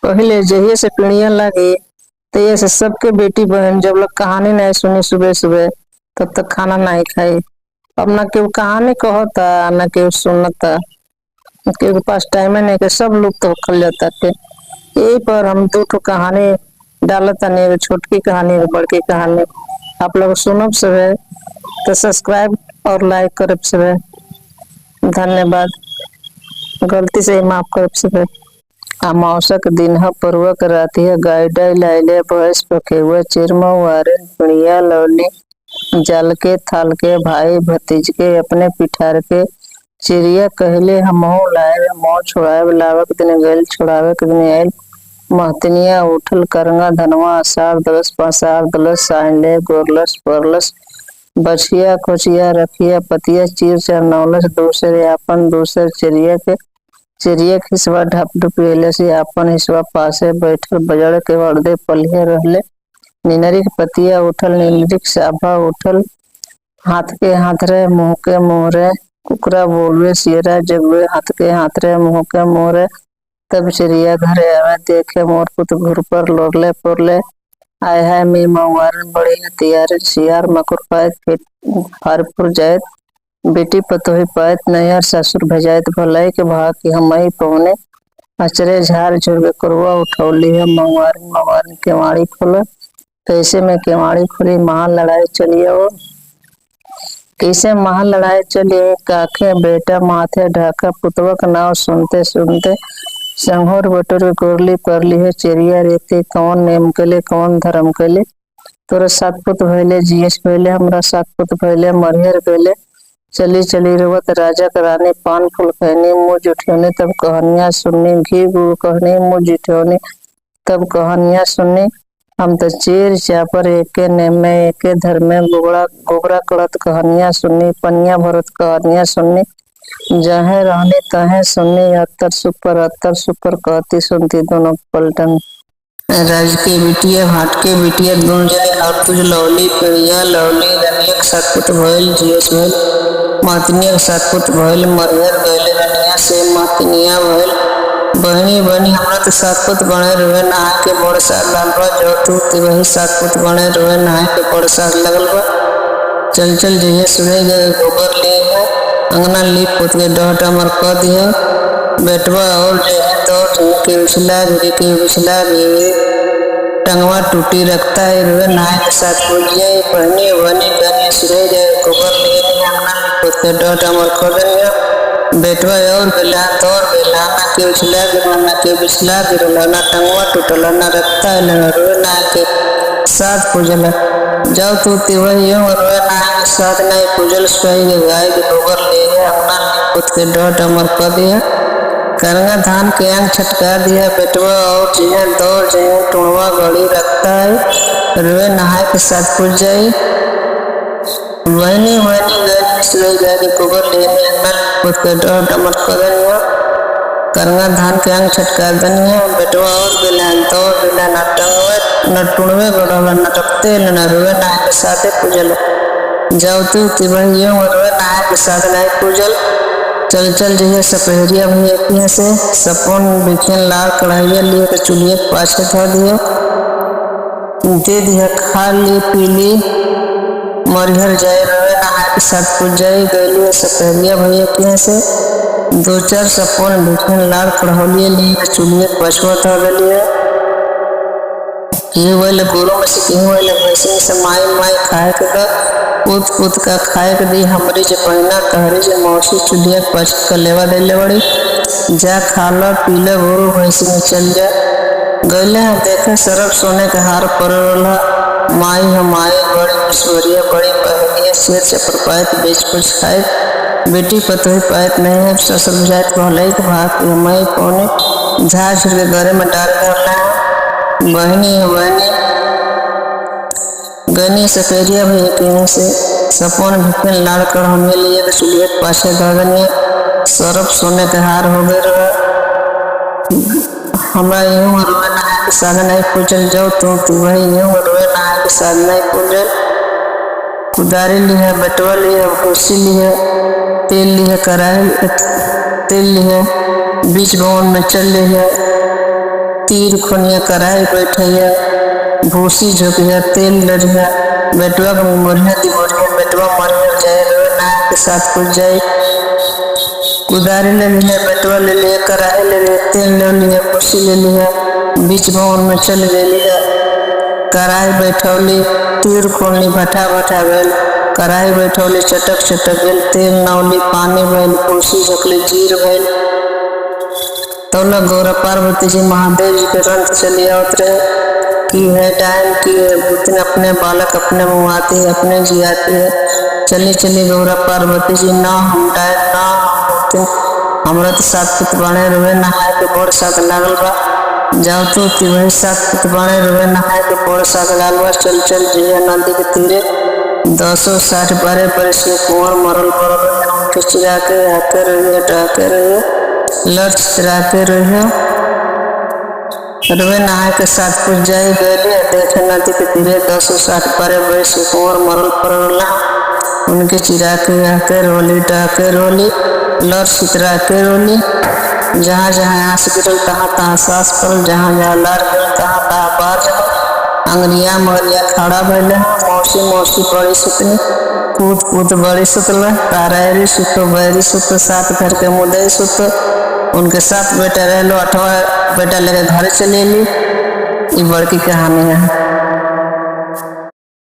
पहले जहिए से पीढ़ियां लगी तहिए से सबके बेटी बहन जब लोग कहानी नहीं सुनी सुबह सुबह तब तक खाना नहीं खाई। अब ना केहू कहानी कहता ना केहू सुनता, केहू के पास टाइम नहीं के सब लोग तो खल जाता थे। यही पर हम दो ठो कहानी डालता नहीं, एगो छोटकी कहानी एगो बड़की कहानी। आप लोग सुनब सबे तो सब्सक्राइब और लाइक करब सबे, धन्यवाद। गलती से माफ करब सबे। अमावस्या के दिन है, परुआ के राती है, गाय डाय लाइले भैंस पखेवा चिरमा वारे पिड़िया लौली जल के थाल के भाई भतीज के अपने पिठार के चिड़िया कहले हमहू लाए मोह छोड़ाए लावक दिन गैल छोड़ावे के दिन आयल महतनिया उठल करंगा धनवा आषाढ़ दलस पाषाढ़ दलस साइले गोरलस परलस बछिया कोचिया रखिया पतिया चीर चरनौलस दूसरे आपन दूसर चिड़िया खिसवा ढप ढुपेले से आपन हिसवा पासे बैठल बजड़ के वर्दे पलिया रहले निनरी के पतिया उठल नीलरी के साभा उठल हाथ के हाथ रे मुंह के मुंह रे कुकरा बोलवे सियरा जगवे हाथ के हाथ रे मुंह के मुंह रे तब चिड़िया घरे आवे देखे मोर पुत घुर पर लोरले पुरले आय है मी मवारन बड़ी हथियार सियार मकुर पायत फरपुर जायत बेटी पतोही पायत नैहर ससुर भेजायत भलाई के भाग की हमई पौने अचरे झार झुर के कुरवा उठौली है मवारन मवारन केवाड़ी खोल कैसे में केवाड़ी खुली महा लड़ाई चलिए वो कैसे महा लड़ाई चलिए काखे बेटा माथे ढाका पुतवा का नाव सुनते सुनते संहोर बटोर गोरली परली है चिड़िया रेते कौन नेम के लिए कौन धर्म के लिए तोरा सात पुत भैले जीएस भैले हमरा सात पुत भैले मरियर भैले चली चली रोवत राजा का रानी पान फूल कहनी मुँह जुठियोनी तब कहानियां सुननी घी गुड़ कहनी मुँह जुठियोनी तब कहानियां सुननी हम तो चीर चापर एके नेमे एके धर्म में गोबरा गोबरा कड़त कहानियां सुननी पनिया भरत कहानियां सुननी जहाँ रहने तहे सुननी अत्तर सुपर कहती सुनती दोनों पलटन राज के बिटिया हाट के बिटिया दोनों जने हाथ तुझ लौली पिड़िया लौली रनिया के साथ पुत भइल जीएस भइल मातनिया के साथ पुत भइल मरियर गइल रनिया से मातनिया भइल बहनी बहनी हमरा तो सात पुत बने रुए नहाए के बड़ साल लागल जो तू वही सात पुत बने रुए नहाए के बड़ साल लगल बा चल चल जइए सुने गए गोबर ले अंगना लीप पुत के डहटा मर कह दिया बेटवा और दौड़ के उछला भी टंगवा टूटी रखता है रुए नहाए के साथ पूछ जाए पहनी बनी बनी सुरे जाए गोबर ले अंगना लीप पुत के डहटा मर कह दिया बेटवा और बेला दौड़ बेला ना के उछला गिरो ना के बिछला गिरो ना टंगवा टूटला ना रखता है ना रुए नहाए के साथ पूजला जाओ तू तिवही रोए नहाए के साथ नहीं पूजल सही गाय के गोबर ले अंगना पुत के डट अमर कर दिया करंगा धान के अंग छटका दिया बेटवा और जिया दौड़ जाए टुणवा गड़ी रखता है रोए नहाए के साथ पूज जाई वहनी वहनी गाय के गोबर ले अंगना पुत के डट अमर कर दिया करंगा धान के अंग छटका दनिया बेटवा और बेला दौड़ बेला ना टंगवे न टुणवे गड़ल न टपते न रुए नहाए के साथे पूजल जाओ तू तिवहियों रुए नहाए के साथ नहीं पूजल चल चल जइए सपहरिया भैया पिया से सपोन बिखेन लाल कढ़ाइया लिए के चूल्हे के पाछे धो दियो दे दिया खा ली पी ली मरिहर जाए रुए नहाए के साथ पूज जाए गई सपहरिया भैया पिया से दो चार सपोन बिखेन लाल कढ़ौलिया लिए के चूल्हे के पाछवा धो दिलिए ये वाले गोरों में से क्यों वाले वैसे से माई खाए के दा पुत पुत का खाए के दी हमारी जो पहना तहरी जो मौसी चुलिया पच कर लेवा दे ले बड़ी जा खा लो पी लो गोरू वैसे में चल जा गले देखे सरब सोने के हार पर माई हमारे बड़ी ईश्वरिया बड़ी बहनिया शेर चपर पायत बेच कुछ खाए बेटी पतोही पायत नहीं है ससुर जायत भलाई के भाग माई पौने झाड़ झुड़ के घरे में डाल करना बहनी बहनी गनी सपेरिया भैया के से सपोन भिपन लाल कर हमें लिए तो चुलिए पाछे धनिया सरफ सोने के हार हो गए हमरा यूं रोए नहाए के साथ नहीं पूजल जाओ तू वही यूं रोए नहाए के साथ नहीं पूजल कुदारी लिया बटवा लिया कुर्सी लिया तेल लिया कढ़ाई तेल लिया बीच भवन में चल लिया तीर खुनिया कराई बैठैया, भूसी झोंकिया तेल लड़िया, बेटवा के मोरिया दी मोरिया, बेटवा मरिया जाए रोए नाय के साथ कुछ जाए। कुदारी ले लिया, बेटवा ले लिया, कराही ले लिया, तेल ले लिया, भूसी ले लिया, बीच भवन में चल गई। कराही बैठौली, तीर खोलनी, भट्ठा भट्ठा गल, कराही बैठौली, चटक चटक गल, तेल नौली, पानी भैल, भूसी झकली, जीर भैल। तो न गौरा पार्वती जी महादेव जी के रंथ चली आवत रहे कि है डायन की है बुतिन, अपने बालक अपने मुआती है, अपने जियाती है। चली चली गौरा पार्वती जी, ना हम डायन ना हम बुतिन, हमरा तो 7 पुत बाणे रुए, नहाए के बड़ साथ लागल बा। जाओ तो वही 7 पुत बाणे रुए, नहाए के बड़ साथ लागल बा। चल चल जिया नदी के तीरे 10-60 12 बरस के कुंवर मरल पड़ल, उनके चिरा के आके रहिए, डाके रहिए, लड़ चिरा के रहिए। रुए नहाए के 7 पुत जाए गए, देखे नदी के तीरे 10-60 12 बरस के कुंवर मरल पड़ल, उनके चिरा के आके रोली, डाके रोली, लड़ चितरा के रोली। जहाँ जहाँ आस गिरल तहाँ तहाँ सास पड़ल, जहाँ जहाँ लार गिरल तहाँ तहाँ बाज। अंगरिया मगरिया खड़ा भैल, मौसी मौसी बड़ी सुतनी, पूत पूत बड़ी सुतल, तारायरी सुत, बैरी सुत, 7 घर के मुदई सुत। उनके 7 बेटा रहलो, 8वां बेटा लेके घर चले ली। ये बड़की कहानी है।